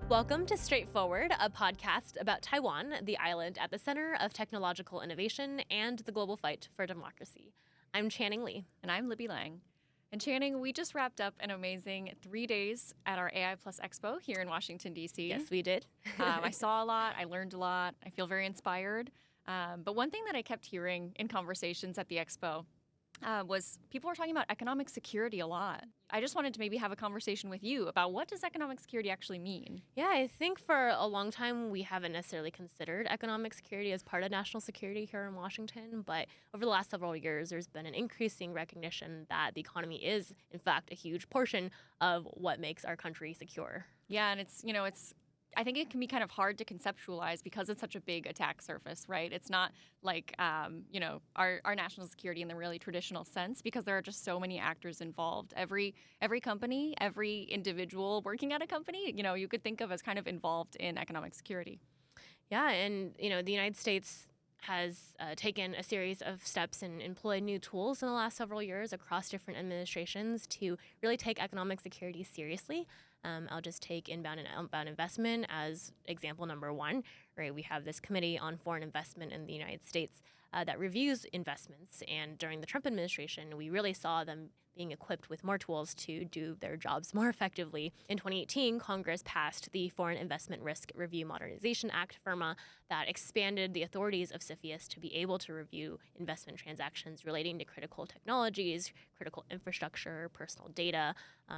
Welcome to Strait Forward, a podcast about Taiwan, the island at the center of technological innovation and the global fight for democracy. I'm Channing Lee. And I'm Libby Lange. And Channing, we just wrapped up an amazing 3 days at our AI Plus Expo here in Washington, D.C. Yes, we did. I saw a lot. I learned a lot. I feel very inspired. But one thing that I kept hearing in conversations at the expo was people were talking about economic security a lot. I just wanted to maybe have a conversation with you about what does economic security actually mean? Yeah, I think for a long time we haven't necessarily considered economic security as part of national security here in Washington, but over the last several years there's been an increasing recognition that the economy is, in fact, a huge portion of what makes our country secure. Yeah, and I think it can be kind of hard to conceptualize because it's such a big attack surface, right? It's not like, our national security in the really traditional sense because there are just so many actors involved. Every company, every individual working at a company, you could think of as kind of involved in economic security. Yeah, and, the United States has taken a series of steps and employed new tools in the last several years across different administrations to really take economic security seriously. I'll just take inbound and outbound investment as example number one. Right, we have this Committee on Foreign Investment in the United States that reviews investments. And during the Trump administration, we really saw them being equipped with more tools to do their jobs more effectively. In 2018, Congress passed the Foreign Investment Risk Review Modernization Act, FIRMA, that expanded the authorities of CFIUS to be able to review investment transactions relating to critical technologies, critical infrastructure, personal data,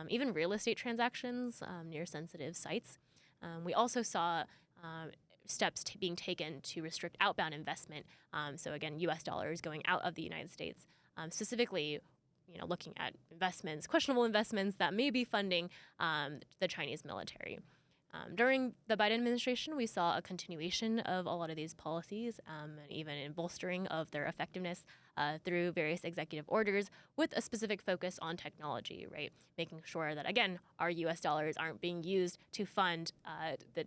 even real estate transactions near sensitive sites. We also saw steps being taken to restrict outbound investment. So again, U.S. dollars going out of the United States, specifically, looking at investments, questionable investments that may be funding the Chinese military. During the Biden administration, we saw a continuation of a lot of these policies, and even in bolstering of their effectiveness through various executive orders with a specific focus on technology, right? Making sure that, again, our U.S. dollars aren't being used to fund the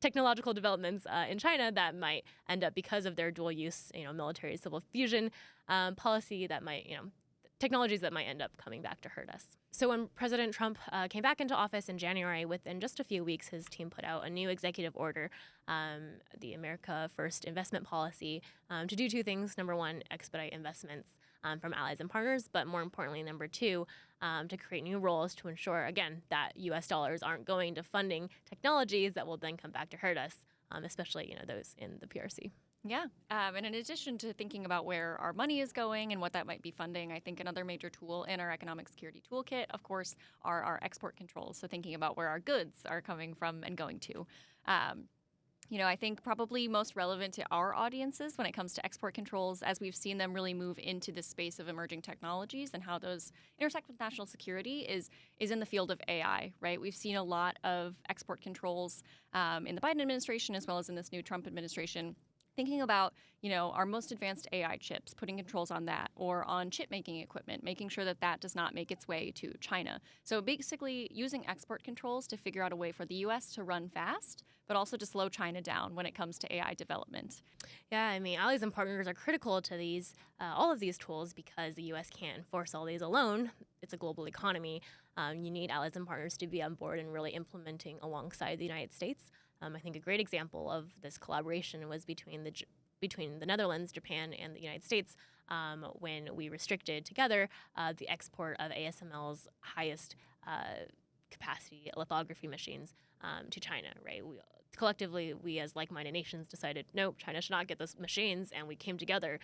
technological developments in China that might end up, because of their dual use, military civil fusion policy, that might, technologies that might end up coming back to hurt us. So when President Trump came back into office in January, within just a few weeks, his team put out a new executive order, the America First investment policy, to do two things. Number one, expedite investments from allies and partners, but more importantly, number two, to create new roles to ensure, again, that U.S. dollars aren't going to funding technologies that will then come back to hurt us, especially, those in the PRC. Yeah. And in addition to thinking about where our money is going and what that might be funding, I think another major tool in our economic security toolkit, of course, are our export controls. So thinking about where our goods are coming from and going to. I think probably most relevant to our audiences when it comes to export controls, as we've seen them really move into the space of emerging technologies and how those intersect with national security is in the field of AI, right? We've seen a lot of export controls in the Biden administration as well as in this new Trump administration, thinking about, our most advanced AI chips, putting controls on that, or on chip making equipment, making sure that that does not make its way to China. So basically using export controls to figure out a way for the U.S. to run fast, but also to slow China down when it comes to AI development. Yeah, allies and partners are critical to these, all of these tools, because the U.S. can't enforce all these alone. It's a global economy. You need allies and partners to be on board and really implementing alongside the United States. I think a great example of this collaboration was between the Netherlands, Japan, and the United States when we restricted together the export of ASML's highest capacity lithography machines to China, right? Collectively, we as like-minded nations decided, nope, China should not get those machines, and we came together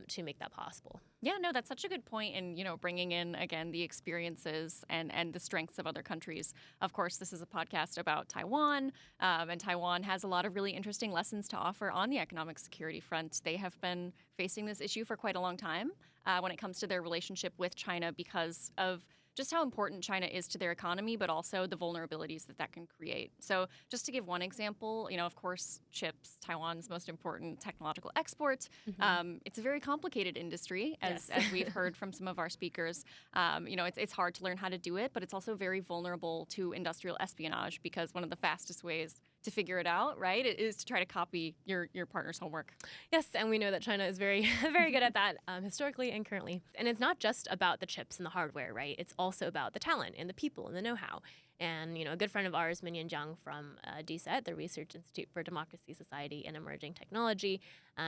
to make that possible. Yeah, no, that's such a good point in, bringing in, again, the experiences and the strengths of other countries. Of course, this is a podcast about Taiwan, and Taiwan has a lot of really interesting lessons to offer on the economic security front. They have been facing this issue for quite a long time when it comes to their relationship with China because of just how important China is to their economy, but also the vulnerabilities that can create. So just to give one example, of course, chips, Taiwan's most important technological export. Mm-hmm. It's a very complicated industry, as we've heard from some of our speakers. It's hard to learn how to do it, but it's also very vulnerable to industrial espionage because one of the fastest ways to figure it out, right? It is to try to copy your partner's homework. Yes, and we know that China is very, very good at that historically and currently. And it's not just about the chips and the hardware, right? It's also about the talent and the people and the know-how. And, a good friend of ours, Minyan Jiang from DSET, the Research Institute for Democracy, Society, and Emerging Technology,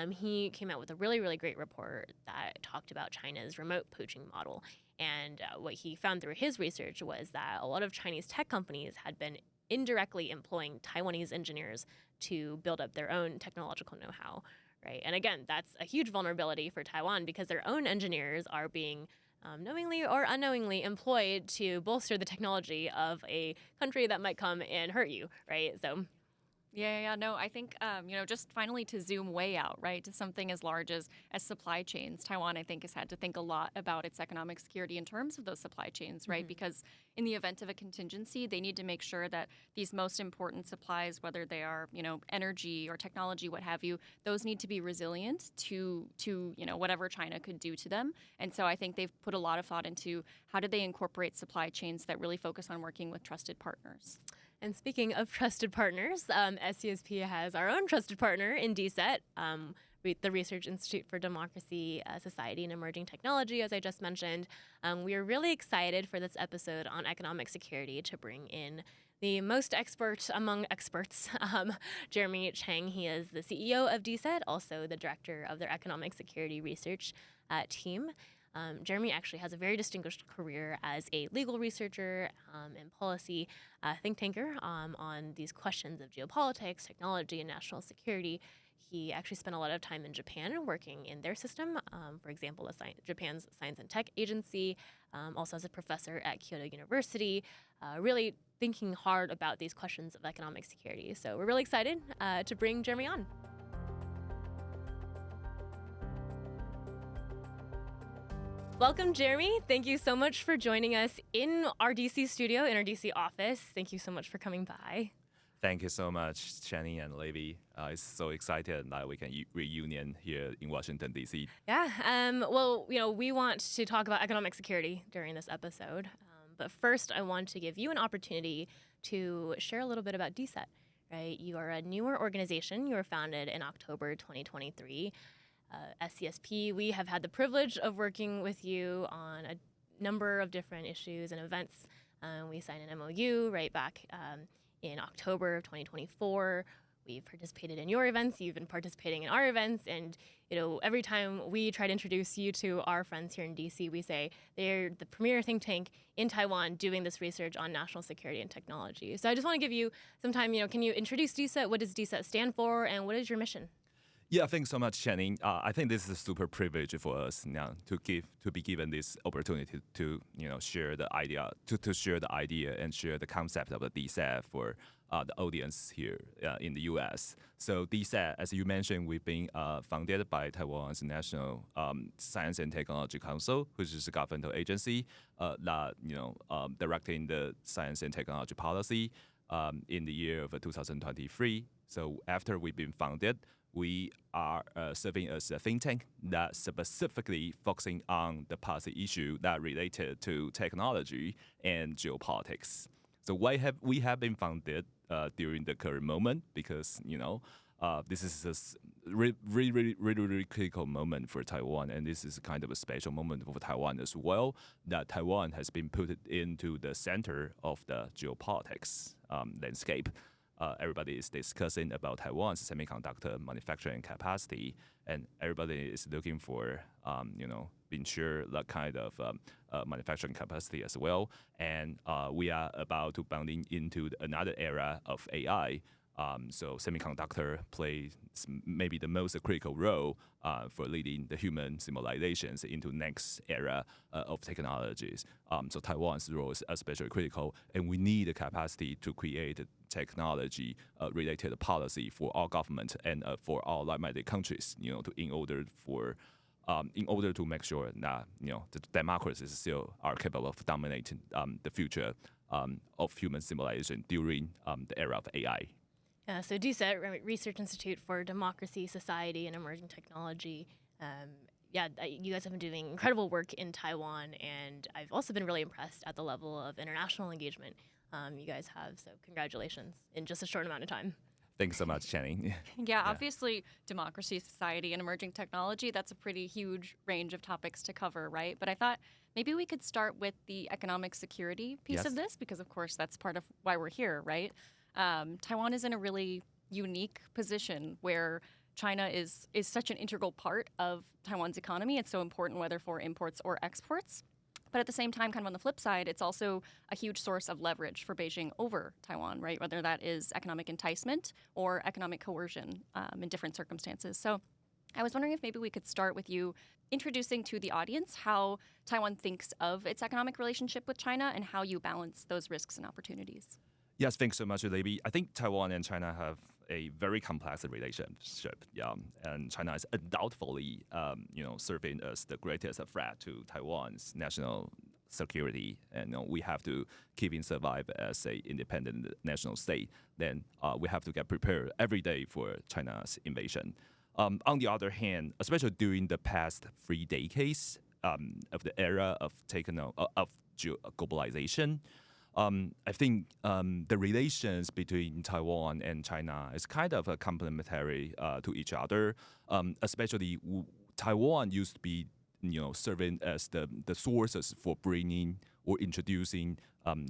he came out with a really, really great report that talked about China's remote poaching model. And what he found through his research was that a lot of Chinese tech companies had been indirectly employing Taiwanese engineers to build up their own technological know-how, right? And again, that's a huge vulnerability for Taiwan because their own engineers are being knowingly or unknowingly employed to bolster the technology of a country that might come and hurt you, right? So Yeah. No, I think, just finally to zoom way out, right, to something as large as supply chains. Taiwan, I think, has had to think a lot about its economic security in terms of those supply chains, right? Because in the event of a contingency, they need to make sure that these most important supplies, whether they are, energy or technology, what have you, those need to be resilient to whatever China could do to them. And so I think they've put a lot of thought into how do they incorporate supply chains that really focus on working with trusted partners. And speaking of trusted partners, SCSP has our own trusted partner in DSET, the Research Institute for Democracy, Society, and Emerging Technology, as I just mentioned. We are really excited for this episode on economic security to bring in the most expert among experts, Jeremy Chih-Cheng. He is the CEO of DSET, also the director of their economic security research team. Jeremy actually has a very distinguished career as a legal researcher and policy think tanker on these questions of geopolitics, technology, and national security. He actually spent a lot of time in Japan working in their system, for example, Japan's Science and Tech Agency, also as a professor at Kyoto University, really thinking hard about these questions of economic security. So we're really excited to bring Jeremy on. Welcome, Jeremy. Thank you so much for joining us in our DC studio, in our DC office. Thank you so much for coming by. Thank you so much, Jenny and Libby. It's so excited that we can reunion here in Washington, D.C. Yeah. We want to talk about economic security during this episode. But first, I want to give you an opportunity to share a little bit about DSET, right? You are a newer organization. You were founded in October 2023. SCSP, we have had the privilege of working with you on a number of different issues and events. We signed an MOU right back in October of 2024. We've participated in your events. You've been participating in our events. And, every time we try to introduce you to our friends here in DC, we say they're the premier think tank in Taiwan doing this research on national security and technology. So I just want to give you some time. Can you introduce DSET? What does DSET stand for? And what is your mission? Yeah, thanks so much, Channing. I think this is a super privilege for us now to be given this opportunity to share the idea and share the concept of the DSET for the audience here in the U.S. So DSET, as you mentioned, we've been founded by Taiwan's National Science and Technology Council, which is a governmental agency that directing the science and technology policy in the year of 2023. So after we've been founded, we are serving as a think tank that specifically focusing on the policy issue that related to technology and geopolitics. So we have been founded during the current moment because this is a really critical moment for Taiwan, and this is kind of a special moment for Taiwan as well. That Taiwan has been put into the center of the geopolitics landscape. Everybody is discussing about Taiwan's semiconductor manufacturing capacity, and everybody is looking for, ensure that kind of manufacturing capacity as well. And we are about to bounding into another era of AI. So semiconductor plays maybe the most critical role for leading the human civilizations into next era of technologies. So Taiwan's role is especially critical, and we need the capacity to create technology related policy for our government and for our like-minded countries, in order to make sure that the democracies still are capable of dominating the future of human civilization during the era of AI. So DSET, Research Institute for Democracy, Society, and Emerging Technology. You guys have been doing incredible work in Taiwan, and I've also been really impressed at the level of international engagement you guys have. So congratulations in just a short amount of time. Thanks so much, Channing. Yeah, obviously, democracy, society, and emerging technology, that's a pretty huge range of topics to cover, right? But I thought maybe we could start with the economic security piece of this, because, of course, that's part of why we're here, right? Taiwan is in a really unique position where China is such an integral part of Taiwan's economy. It's so important whether for imports or exports. But at the same time, kind of on the flip side, it's also a huge source of leverage for Beijing over Taiwan, right? Whether that is economic enticement or economic coercion in different circumstances. So I was wondering if maybe we could start with you introducing to the audience how Taiwan thinks of its economic relationship with China and how you balance those risks and opportunities. Yes, thanks so much, Libby. I think Taiwan and China have a very complex relationship. And China is undoubtedly, serving as the greatest threat to Taiwan's national security. And we have to keep it survive as a independent national state. Then we have to get prepared every day for China's invasion. On the other hand, especially during the past 3 decades of the era of globalization, I think the relations between Taiwan and China is kind of complementary to each other. Especially Taiwan used to be, serving as the sources for bringing or introducing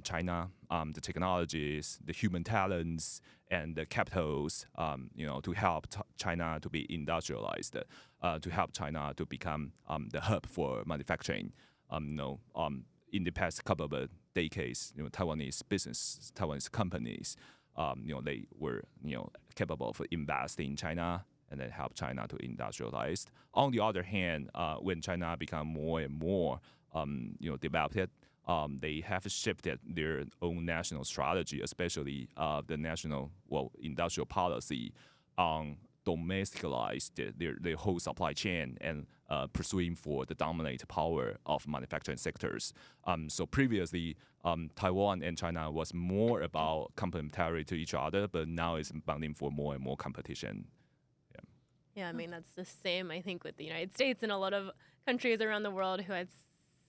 China the technologies, the human talents, and the capitals, to help China to be industrialized, to help China to become the hub for manufacturing. In the past couple of decades, Taiwanese business, Taiwanese companies, they were, capable of investing in China and then help China to industrialize. On the other hand, when China become more and more, developed, they have shifted their own national strategy, especially the national, industrial policy on domesticalized their whole supply chain and pursuing for the dominant power of manufacturing sectors. So previously, Taiwan and China was more about complementary to each other, but now it's bounding for more and more competition. Yeah, I mean, that's the same, I think, with the United States and a lot of countries around the world who had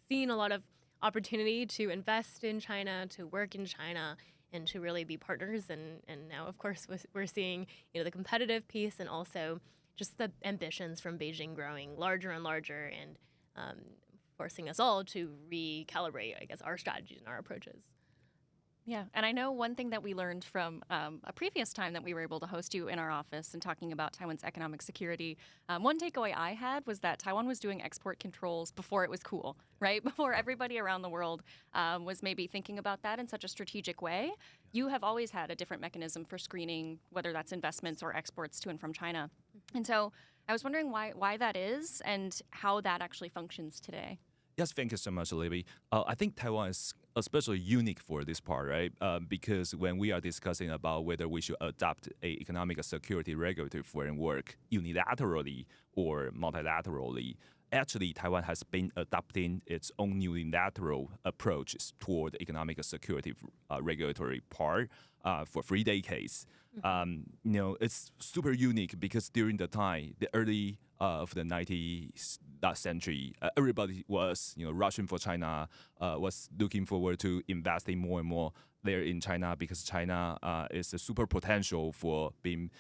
seen a lot of opportunity to invest in China, to work in China, and to really be partners. And now, of course, we're seeing, the competitive piece and also just the ambitions from Beijing growing larger and larger and forcing us all to recalibrate, I guess, our strategies and our approaches. Yeah, and I know one thing that we learned from a previous time that we were able to host you in our office and talking about Taiwan's economic security, one takeaway I had was that Taiwan was doing export controls before it was cool, right? Before everybody around the world was maybe thinking about that in such a strategic way. You have always had a different mechanism for screening, whether that's investments or exports to and from China. And so I was wondering why that is and how that actually functions today. Yes, thank you so much, Libby. I think Taiwan is especially unique for this part, right? Because when we are discussing about whether we should adopt a economic security regulatory framework unilaterally or multilaterally, actually Taiwan has been adopting its own unilateral approaches toward economic security regulatory part for 3 decades. It's super unique because during the time, the early of the 19th century, everybody was, rushing for China, was looking forward to investing more and more there in China because China is a super potential for being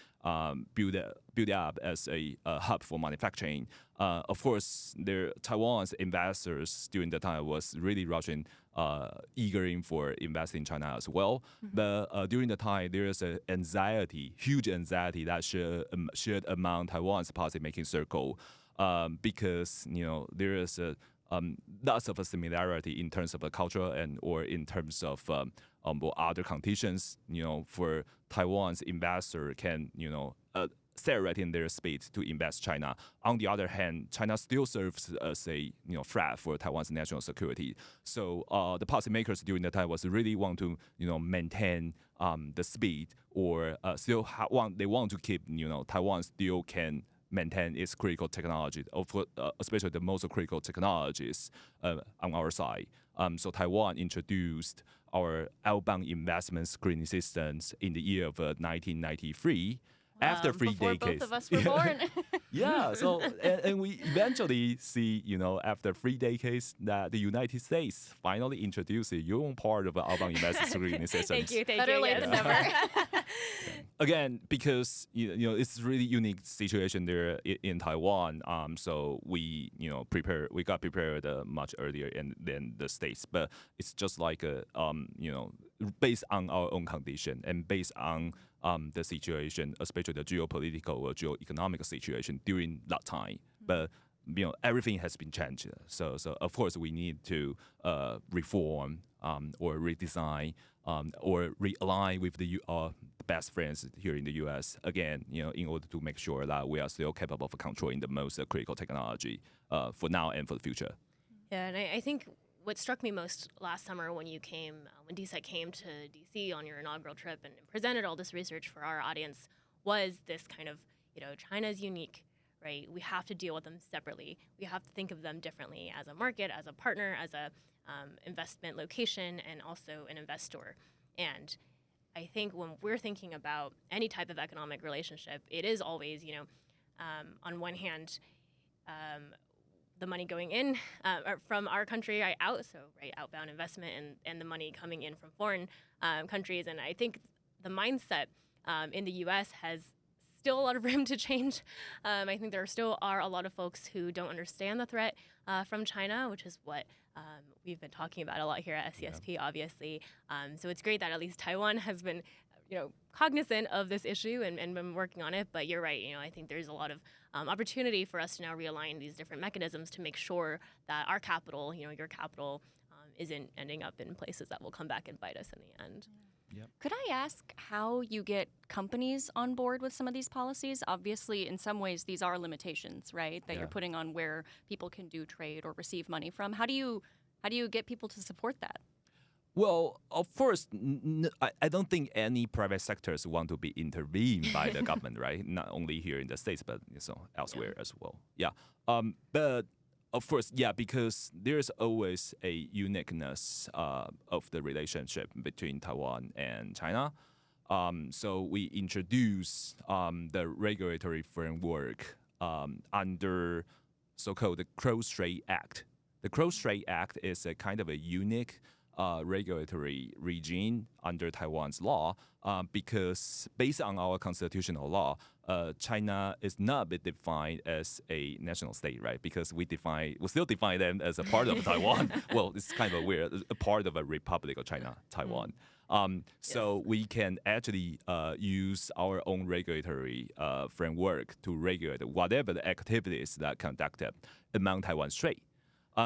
built up as a hub for manufacturing. Of course, Taiwan's investors during the time was really rushing, eager for investing in China as well. But during the time, there is an huge anxiety that shared among Taiwan's policy-making circle because, there is lots of a similarity in terms of the culture and or in terms of other conditions, for Taiwan's investor can, accelerating their speed to invest China. On the other hand, China still serves as a threat for Taiwan's national security. So the policymakers during that time was really want to maintain the speed or they want to keep Taiwan still can maintain its critical technology, especially the most critical technologies on our side. So Taiwan introduced our outbound investment screening systems in the year of 1993. Wow, after 3 before decades. both of us were born. Yeah, so and we eventually see, after 3 decades, that the United States finally introduced a your own part of the outbound investor screening system. Thank you. Better late than never. Again, because it's really unique situation there in Taiwan. So we got prepared much earlier than the States, but it's just like based on our own condition and based on the situation, especially the geopolitical or geoeconomic situation during that time. But everything has been changed. So of course we need to reform or redesign or realign with the best friends here in the U.S. again, in order to make sure that we are still capable of controlling the most critical technology for now and for the future. Yeah, and I think what struck me most last summer when you came, when DSET came to DC on your inaugural trip and presented all this research for our audience, was this kind of, China's unique, right? We have to deal with them separately. We have to think of them differently as a market, as a partner, as a investment location, and also an investor. And I think when we're thinking about any type of economic relationship, it is always, on one hand, the money going in from our country out, so outbound investment and the money coming in from foreign countries. And I think the mindset in the U.S. has still a lot of room to change. I think there still are a lot of folks who don't understand the threat from China, which is what we've been talking about a lot here at SCSP, obviously. So it's great that at least Taiwan has been, cognizant of this issue and been working on it. But you're right. I think there's a lot of opportunity for us to now realign these different mechanisms to make sure that our capital, your capital, isn't ending up in places that will come back and bite us in the end. Yep. Could I ask how you get companies on board with some of these policies? Obviously, in some ways, these are limitations, right? That you're putting on where people can do trade or receive money from. How do you get people to support that? Well, of course, I don't think any private sectors want to be intervened by the government, right? Not only here in the States, but elsewhere as well. Yeah. But of course, because there's always a uniqueness of the relationship between Taiwan and China. So we introduce the regulatory framework under so-called the Strait Act. The Strait Act is a kind of a unique regulatory regime under Taiwan's law because based on our constitutional law, China is not defined as a national state, right? Because we still define them as a part of Taiwan. Well, it's kind of weird, a part of a Republic of China, Taiwan. So we can actually use our own regulatory framework to regulate whatever the activities that are conducted among Taiwan Strait.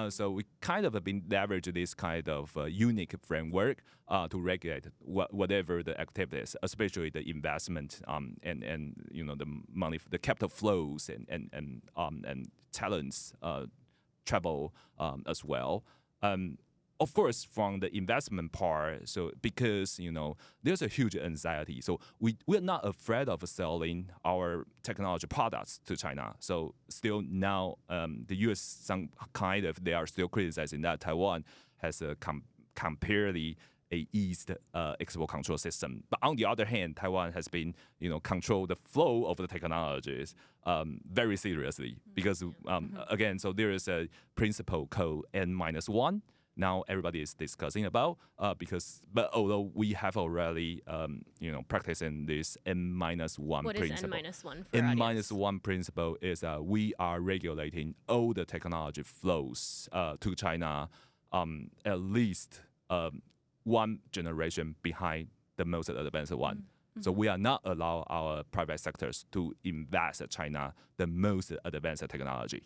So we kind of have been leveraging this kind of unique framework to regulate whatever the activities, especially the investment and the money, the capital flows and talents travel as well. Of course, from the investment part, so because there's a huge anxiety, so we're not afraid of selling our technology products to China. So still now, the U.S. they are still criticizing that Taiwan has a comparatively eased export control system. But on the other hand, Taiwan has been control the flow of the technologies very seriously because again, so there is a principle called N-1. Now everybody is discussing about but although we have already practicing this N-1 principle. What is N-1 for N-1 principle is we are regulating all the technology flows to China at least one generation behind the most advanced one. Mm-hmm. So we are not allow our private sectors to invest in China the most advanced technology.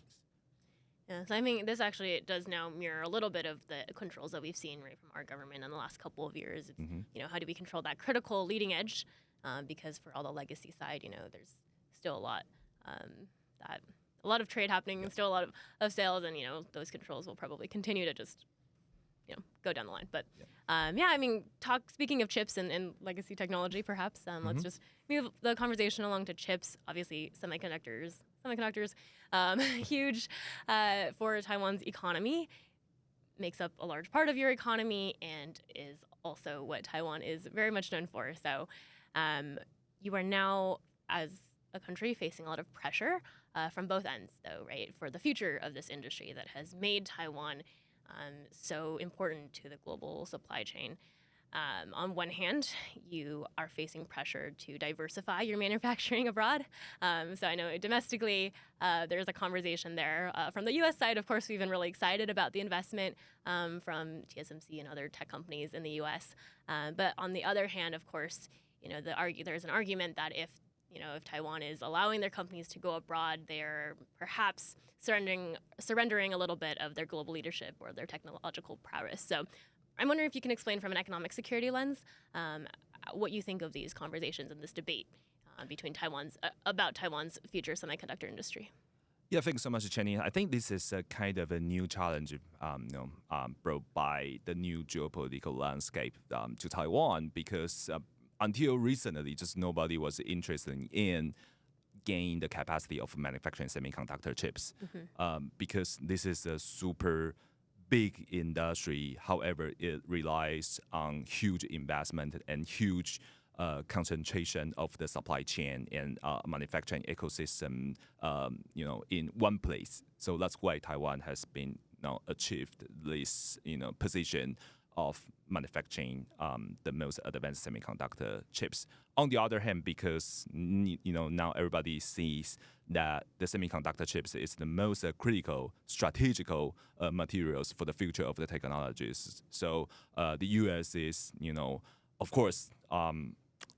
Yeah, so I mean, this actually does now mirror a little bit of the controls that we've seen right from our government in the last couple of years. It's, how do we control that critical leading edge? Because for all the legacy side, there's still a lot of trade happening and still a lot of sales, and those controls will probably continue to just go down the line. But I mean, speaking of chips and legacy technology, perhaps let's just move the conversation along to chips. Obviously, semiconductors, huge for Taiwan's economy, makes up a large part of your economy and is also what Taiwan is very much known for. So you are now, as a country facing a lot of pressure from both ends, though, right, for the future of this industry that has made Taiwan so important to the global supply chain. On one hand, you are facing pressure to diversify your manufacturing abroad. So I know domestically, there's a conversation there. From the U.S. side, of course, we've been really excited about the investment from TSMC and other tech companies in the U.S. But on the other hand, of course, there's an argument that if Taiwan is allowing their companies to go abroad, they're perhaps surrendering a little bit of their global leadership or their technological prowess. So I'm wondering if you can explain from an economic security lens what you think of these conversations and this debate about Taiwan's future semiconductor industry. Yeah, thanks so much, Chenny. I think this is a kind of a new challenge brought by the new geopolitical landscape to Taiwan, because until recently, just nobody was interested in gain the capacity of manufacturing semiconductor chips, because this is a super big industry. However, it relies on huge investment and huge concentration of the supply chain and manufacturing ecosystem, in one place. So that's why Taiwan has been achieved this position of manufacturing the most advanced semiconductor chips. On the other hand, because now everybody sees that the semiconductor chips is the most critical, strategical materials for the future of the technologies. So the U.S. is, of course,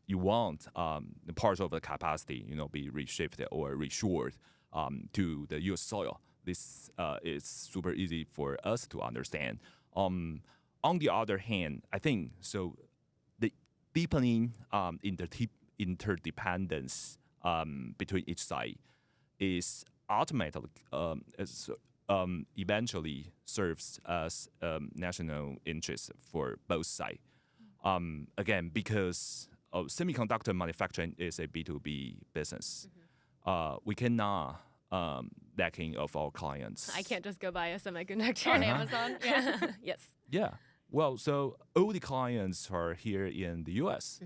you want the part of the capacity, be reshifted or reshored to the U.S. soil. This is super easy for us to understand. On the other hand, I think the deepening interdependence between each side is ultimately eventually serves as national interest for both sides. Again, because semiconductor manufacturing is a B2B business, we cannot lacking of our clients. I can't just go buy a semiconductor on Amazon. Yeah. Yes. Yeah. Well, so all the clients are here in the U.S.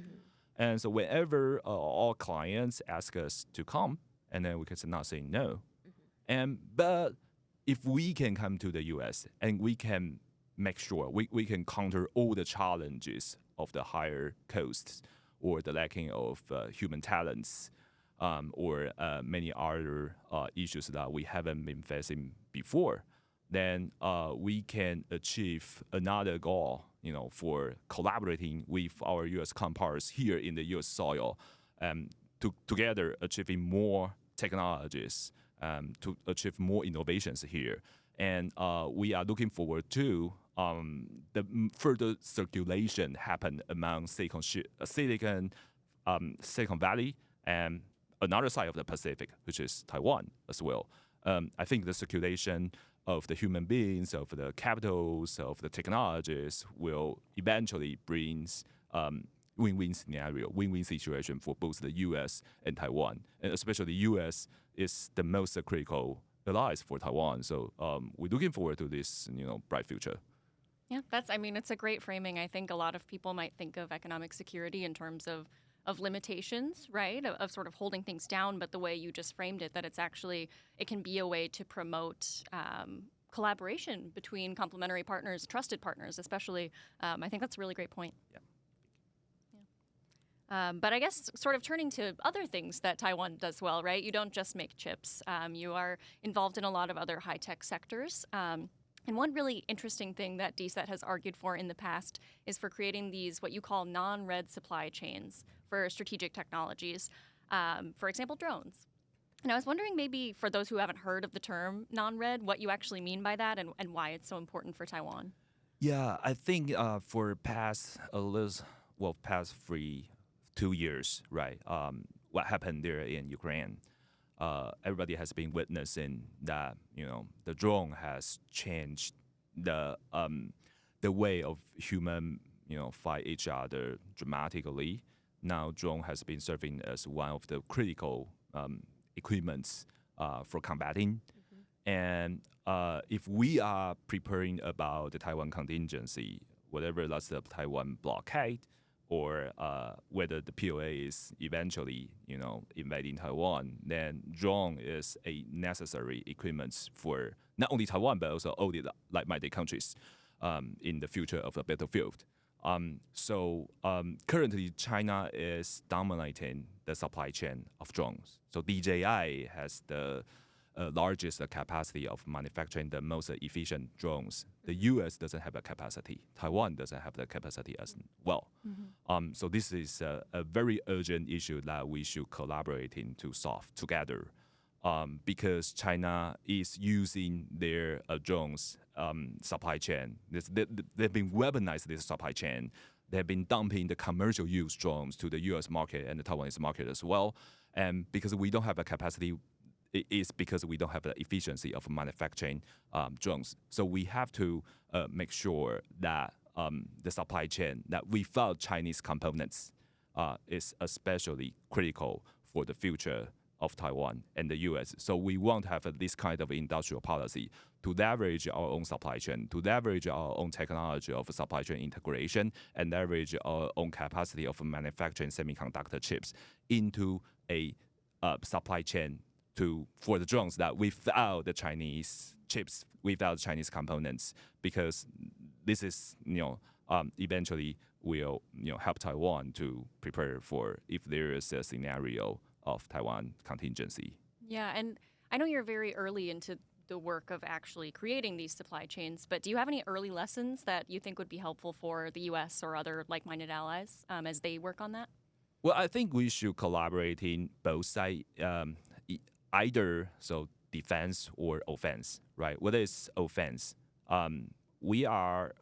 And so whenever all clients ask us to come, and then we can not say no. But if we can come to the U.S. and we can make sure we can counter all the challenges of the higher costs or the lacking of human talents, or many other issues that we haven't been facing before, then we can achieve another goal, for collaborating with our U.S. counterparts here in the U.S. soil, together achieving more technologies, to achieve more innovations here. And we are looking forward to the further circulation happen among Silicon Valley and another side of the Pacific, which is Taiwan as well. I think the circulation of the human beings, of the capitals, of the technologies will eventually bring win-win scenario, win-win situation for both the U.S. and Taiwan. And especially the U.S. is the most critical allies for Taiwan. So we're looking forward to this, bright future. Yeah, it's a great framing. I think a lot of people might think of economic security in terms of limitations, right? Of sort of holding things down, but the way you just framed it, that it can be a way to promote collaboration between complementary partners, trusted partners, especially. I think that's a really great point. Yeah. But I guess sort of turning to other things that Taiwan does well, right? You don't just make chips. You are involved in a lot of other high-tech sectors. And one really interesting thing that DSET has argued for in the past is for creating these, what you call non-red supply chains for strategic technologies, for example, drones. And I was wondering, maybe for those who haven't heard of the term non-red, what you actually mean by that and why it's so important for Taiwan. Yeah, I think for past 2 years, right? What happened there in Ukraine? Everybody has been witnessing that the drone has changed the way of human fight each other dramatically. Now drone has been serving as one of the critical equipments for combating. And if we are preparing about the Taiwan contingency, whatever that's the Taiwan blockade or whether the POA is eventually, invading Taiwan, then drone is a necessary equipment for not only Taiwan but also all the like-minded countries in the future of the battlefield. So currently, China is dominating the supply chain of drones. So DJI has the largest capacity of manufacturing the most efficient drones. The U.S. doesn't have the capacity. Taiwan doesn't have the capacity as well. So this is a very urgent issue that we should collaborate in to solve together. Because China is using their drones supply chain. They've been weaponized this supply chain. They've been dumping the commercial use drones to the U.S. market and the Taiwanese market as well. And because we don't have a capacity, it is because we don't have the efficiency of manufacturing drones. So we have to make sure that the supply chain that without Chinese components is especially critical for the future of Taiwan and the U.S. So we won't have this kind of industrial policy to leverage our own supply chain, to leverage our own technology of supply chain integration, and leverage our own capacity of manufacturing semiconductor chips into a supply chain for the drones that without the Chinese chips, without Chinese components, because this is, eventually will, help Taiwan to prepare for if there is a scenario of Taiwan contingency. Yeah, and I know you're very early into the work of actually creating these supply chains, but do you have any early lessons that you think would be helpful for the U.S. or other like-minded allies as they work on that? Well, I think we should collaborate in both sides, either defense or offense, right? Whether it's offense, we are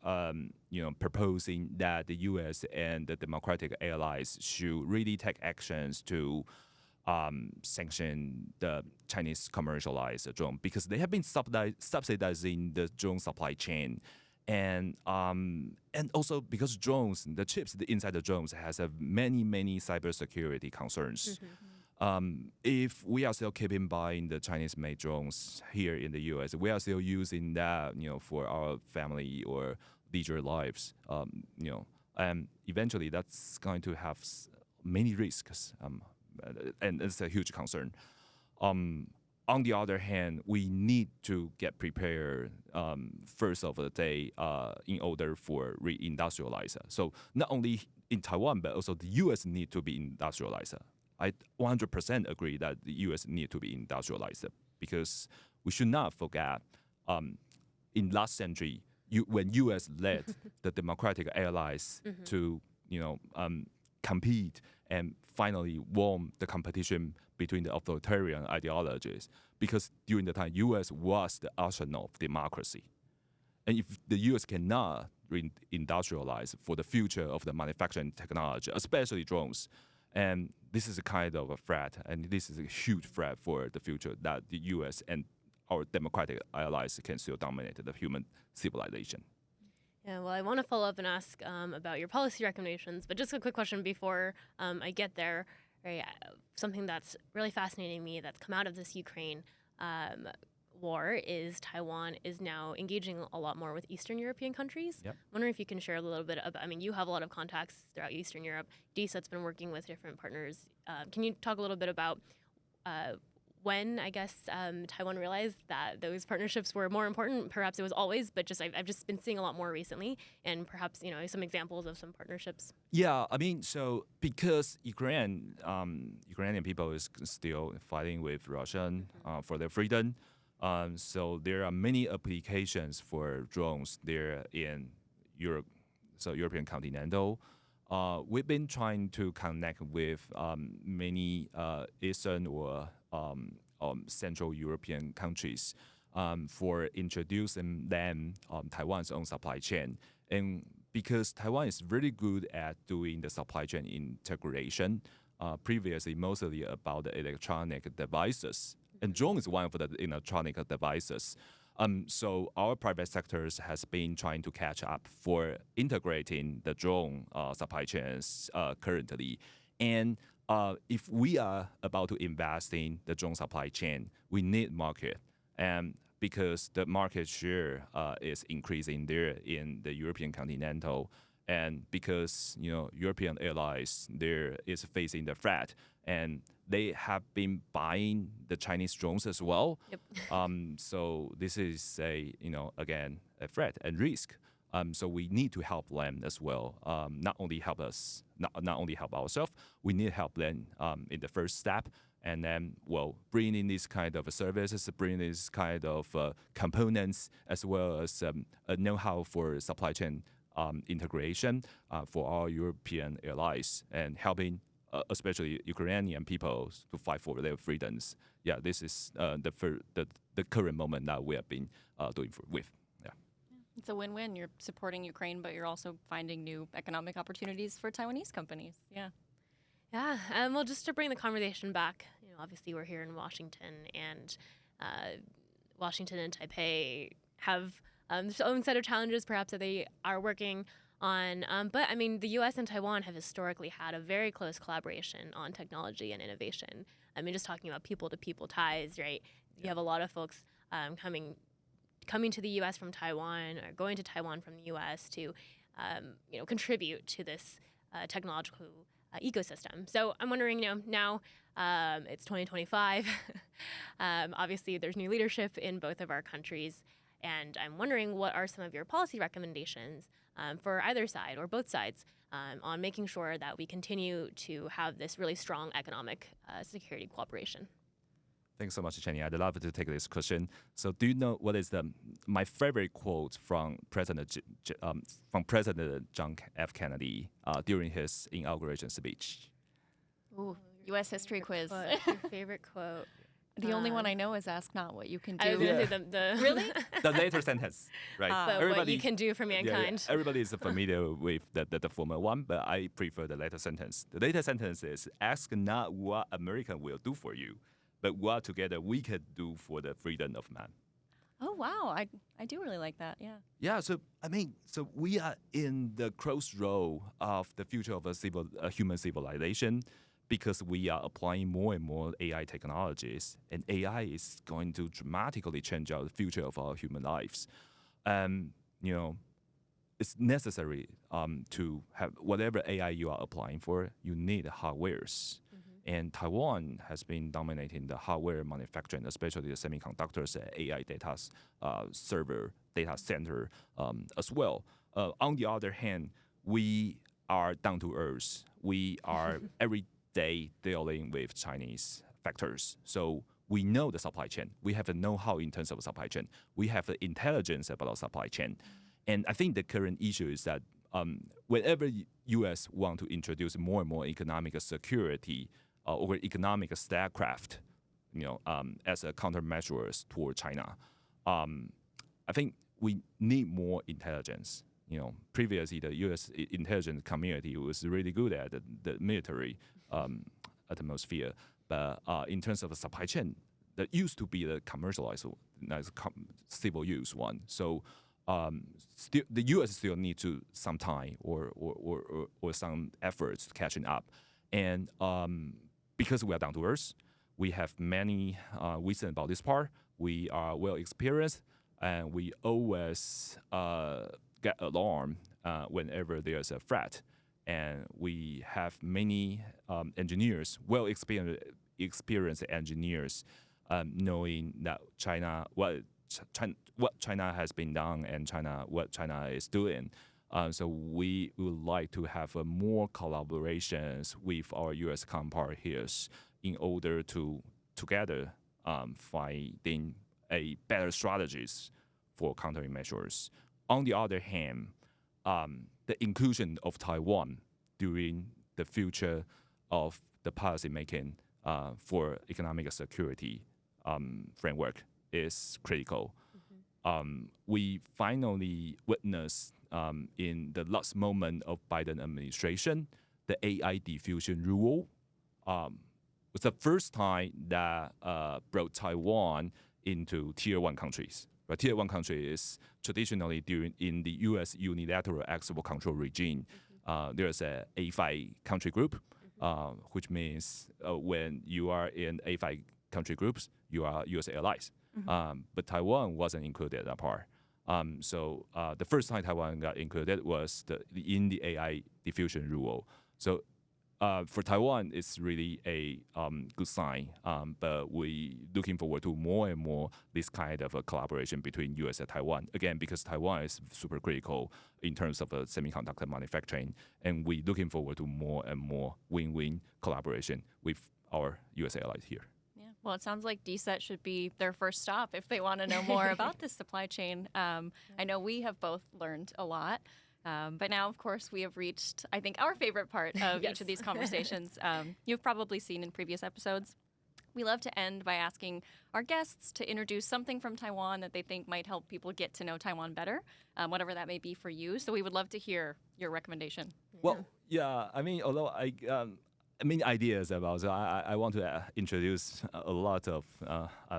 proposing that the U.S. and the democratic allies should really take actions to sanction the Chinese commercialized drone, because they have been subsidizing the drone supply chain, and also because drones, the chips inside the drones has many cybersecurity concerns. If we are still keeping buying the Chinese-made drones here in the U.S., we are still using that, for our family or leisure lives, and eventually that's going to have many risks. And it's a huge concern. On the other hand, we need to get prepared first of the day in order for reindustrialize. So not only in Taiwan, but also the U.S. need to be industrialized. I 100% agree that the U.S. need to be industrialized, because we should not forget in last century, when U.S. led the democratic allies to compete and finally won the competition between the authoritarian ideologies, because during the time U.S. was the arsenal of democracy. And if the U.S. cannot reindustrialize for the future of the manufacturing technology, especially drones, and this is a kind of a threat, and this is a huge threat for the future, that the U.S. and our democratic allies can still dominate the human civilization. Yeah, well, I want to follow up and ask about your policy recommendations, but just a quick question before I get there. Right, something that's really fascinating me that's come out of this Ukraine war is Taiwan is now engaging a lot more with Eastern European countries. Yep. Wondering if you can share a little bit about, you have a lot of contacts throughout Eastern Europe. DSET's been working with different partners. Can you talk a little bit about when, I guess, Taiwan realized that those partnerships were more important? Perhaps it was always, but I've just been seeing a lot more recently, and perhaps, some examples of some partnerships. Yeah, so because Ukrainian people is still fighting with Russia for their freedom, so there are many applications for drones there in Europe, so European continental. We've been trying to connect with many Eastern or Central European countries for introducing them Taiwan's own supply chain. And because Taiwan is really good at doing the supply chain integration, previously mostly about the electronic devices, and drone is one of the electronic devices. So our private sectors has been trying to catch up for integrating the drone supply chains currently. And if we are about to invest in the drone supply chain, we need market. And because the market share is increasing there in the European continental, And because European allies there is facing the threat, and they have been buying the Chinese drones as well. Yep. So this is again a threat and risk. So we need to help them as well. Not only help us, not only help ourselves. We need help them in the first step, and then bring in these kind of services, bring in these kind of components, as well as a know-how for supply chain integration for our European allies, and helping especially Ukrainian people to fight for their freedoms. Yeah, this is the current moment that we have been doing with. Yeah, it's a win-win. You're supporting Ukraine, but you're also finding new economic opportunities for Taiwanese companies. Yeah. Yeah. Well, just to bring the conversation back, obviously we're here in Washington, and Washington and Taipei have their own set of challenges, perhaps, that they are working on. But I mean, the U.S. and Taiwan have historically had a very close collaboration on technology and innovation. I mean, just talking about people-to-people ties, right? You have a lot of folks coming to the U.S. from Taiwan, or going to Taiwan from the U.S. to, contribute to this technological ecosystem. So I'm wondering, now it's 2025. Obviously, there's new leadership in both of our countries. And I'm wondering, what are some of your policy recommendations for either side or both sides on making sure that we continue to have this really strong economic security cooperation? Thanks so much, Jenny. I'd love to take this question. So, do you know what is my favorite quote from President John F. Kennedy during his inauguration speech? Ooh, U.S. history quiz. Your favorite quote? The only one I know is "Ask not what you can do." I was going to say the Really? The later sentence, right? But what you can do for mankind. Yeah. Everybody is familiar with the former one, but I prefer the later sentence. The later sentence is, "Ask not what America will do for you, but what together we can do for the freedom of man." Oh, wow. I do really like that. Yeah. Yeah. So we are in the crossroad of the future of a human civilization, because we are applying more and more AI technologies, and AI is going to dramatically change the future of our human lives. It's necessary to have whatever AI you are applying for, you need hardwares. And Taiwan has been dominating the hardware manufacturing, especially the semiconductors, AI data server, data center as well. On the other hand, we are down to earth. We are every day dealing with Chinese factors. So we know the supply chain. We have the know-how in terms of supply chain. We have the intelligence about our supply chain. And I think the current issue is that whenever U.S. want to introduce more and more economic security or economic statecraft, as a countermeasures toward China, I think we need more intelligence. Previously the U.S. intelligence community was really good at the military atmosphere, but in terms of the supply chain, that used to be the commercialized, civil use one. So the U.S. still need to some time or some efforts catching up, and because we are down to earth, we have many wisdom about this part. We are well experienced, and we always get alarmed whenever there's a threat. And we have many engineers, well experienced engineers, knowing that what China has been done, and what China is doing. So we would like to have more collaborations with our U.S. counterpart here in order to together finding a better strategies for countering measures. On the other hand, the inclusion of Taiwan during the future of the policy making for economic security framework is critical. We finally witnessed in the last moment of Biden administration, the AI diffusion rule was the first time that brought Taiwan into Tier 1 countries. But Tier 1 country is traditionally in the U.S. unilateral export control regime. There's a A5 country group, which means when you are in A5 country groups, you are U.S. allies. But Taiwan wasn't included in that part. So the first time Taiwan got included was in the AI diffusion rule. So for Taiwan, it's really a good sign. But we looking forward to more and more this kind of a collaboration between U.S. and Taiwan. Again, because Taiwan is super critical in terms of semiconductor manufacturing, and we looking forward to more and more win-win collaboration with our U.S. allies here. Yeah. Well, it sounds like DSET should be their first stop if they want to know more about this supply chain. I know we have both learned a lot. But now, of course, we have reached, I think, our favorite part of each of these conversations. You've probably seen in previous episodes. We love to end by asking our guests to introduce something from Taiwan that they think might help people get to know Taiwan better, whatever that may be for you. So we would love to hear your recommendation. Well, yeah, I mean, although ideas about. So I want to introduce a lot of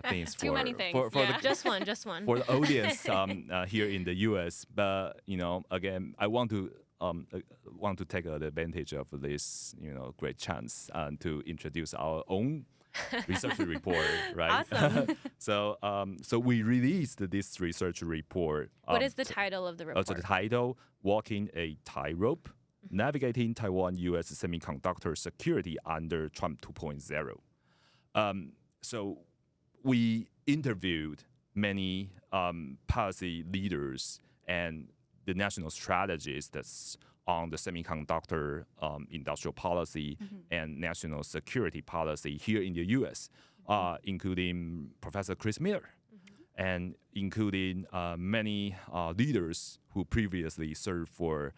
things. Too many things. For just one. For the audience here in the U.S. But again, I want to take advantage of this great chance to introduce our own research report, right? Awesome. So we released this research report. What is the title of the report? So the title, Walking a Tightrope, Navigating Taiwan-U.S. Semiconductor Security Under Trump 2.0. So we interviewed many policy leaders and the national strategists on the semiconductor industrial policy and national security policy here in the U.S., including Professor Chris Miller, and including many leaders who previously served for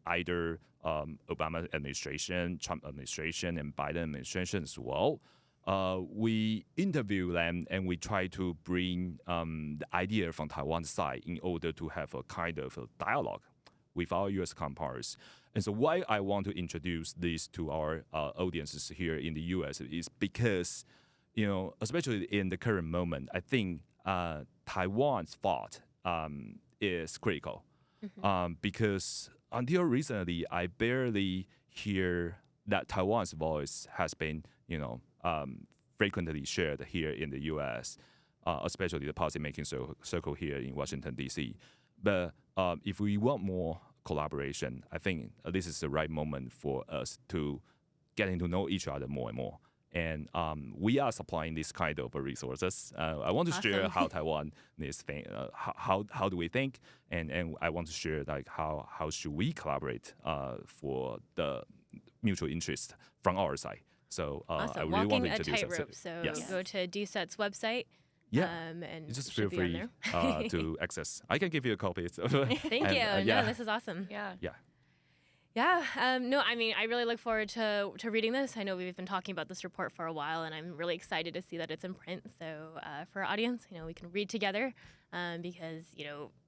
either Obama administration, Trump administration, and Biden administration as well. We interview them and we try to bring the idea from Taiwan's side in order to have a kind of a dialogue with our U.S. counterparts. And so why I want to introduce this to our audiences here in the U.S. is because, especially in the current moment, I think Taiwan's thought is critical. Because until recently, I barely hear that Taiwan's voice has been, frequently shared here in the U.S., especially the policymaking circle here in Washington, D.C. But if we want more collaboration, I think this is the right moment for us to getting to know each other more and more. And we are supplying this kind of resources. I want to share how Taiwan is how do we think, and I want to share how should we collaborate for the mutual interest from our side. So awesome. I really Walking want to a introduce tightrope. us. So Yes. go to DSET's website. Yeah, and just it should feel be on free to access. I can give you a copy. Thank you. No, this is awesome. Yeah. Yeah. No, I mean, I really look forward to reading this. I know we've been talking about this report for a while, and I'm really excited to see that it's in print. So for our audience, we can read together because,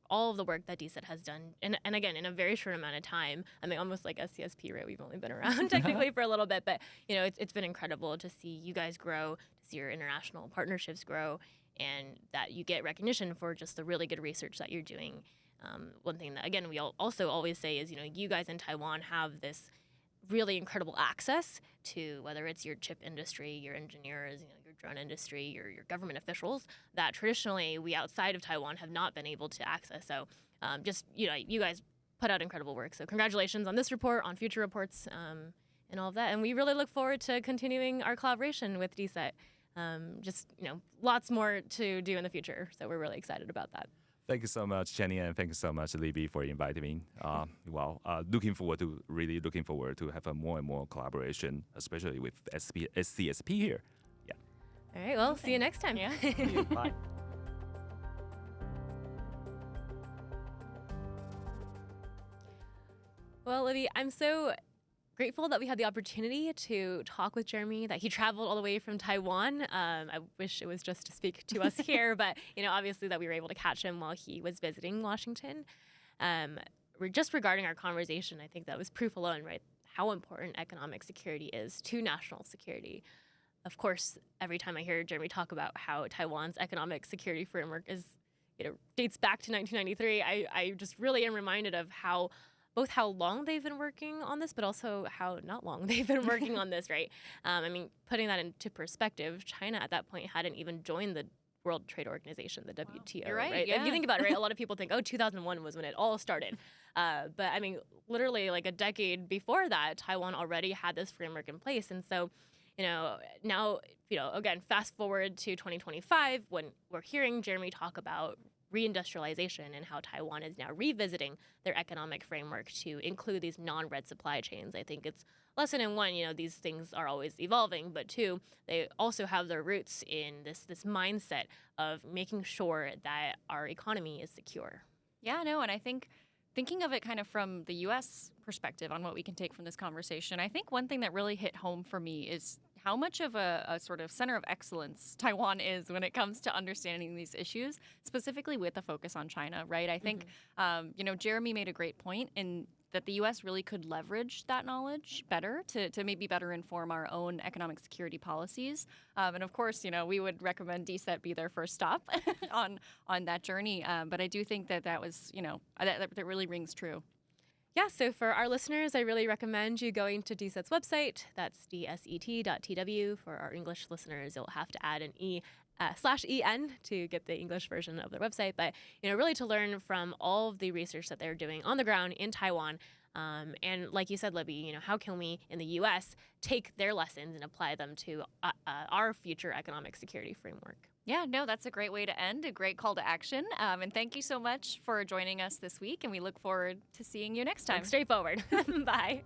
all of the work that DSET has done, and again, in a very short amount of time, I mean, almost like SCSP, right? We've only been around technically for a little bit, but, it's been incredible to see you guys grow, to see your international partnerships grow, and that you get recognition for just the really good research that you're doing. One thing that, again, we also always say is, you guys in Taiwan have this really incredible access to whether it's your chip industry, your engineers, your drone industry, your government officials that traditionally we outside of Taiwan have not been able to access. So you guys put out incredible work. So congratulations on this report, on future reports, and all of that. And we really look forward to continuing our collaboration with DSET. Lots more to do in the future. So we're really excited about that. Thank you so much, Jenny, and thank you so much, Libby, for inviting me. Looking forward to have a more and more collaboration, especially with SCSP here. Yeah. All right. Well, see you next time. Yeah. See you. Bye. Well, Libby, I'm so grateful that we had the opportunity to talk with Jeremy, that he traveled all the way from Taiwan. I wish it was just to speak to us here, but obviously that we were able to catch him while he was visiting Washington. Just regarding our conversation, I think that was proof alone, right? How important economic security is to national security. Of course, every time I hear Jeremy talk about how Taiwan's economic security framework dates back to 1993, I just really am reminded of both how long they've been working on this, but also how not long they've been working on this, right? Putting that into perspective, China at that point hadn't even joined the World Trade Organization, the WTO. You're right, If you yeah. think about it, right, a lot of people think, oh, 2001 was when it all started. But I mean, literally like a decade before that, Taiwan already had this framework in place. And so, now, again, fast forward to 2025, when we're hearing Jeremy talk about reindustrialization and how Taiwan is now revisiting their economic framework to include these non-red supply chains. I think it's lesson in one, these things are always evolving, but two, they also have their roots in this mindset of making sure that our economy is secure. Yeah, no, and I think thinking of it kind of from the U.S. perspective on what we can take from this conversation, I think one thing that really hit home for me is how much of a sort of center of excellence Taiwan is when it comes to understanding these issues, specifically with a focus on China, right? I think, Jeremy made a great point in that the U.S. really could leverage that knowledge better to maybe better inform our own economic security policies. And of course, we would recommend DSET be their first stop on that journey. But I do think that was, that really rings true. Yeah, so for our listeners, I really recommend you going to DSET's website. That's dset.tw. For our English listeners, you'll have to add an /en to get the English version of their website. But, really to learn from all of the research that they're doing on the ground in Taiwan. And like you said, Libby, how can we in the U.S. take their lessons and apply them to our future economic security framework? Yeah, no, that's a great way to end, a great call to action. And thank you so much for joining us this week. And we look forward to seeing you next time. Strait Forward. Bye.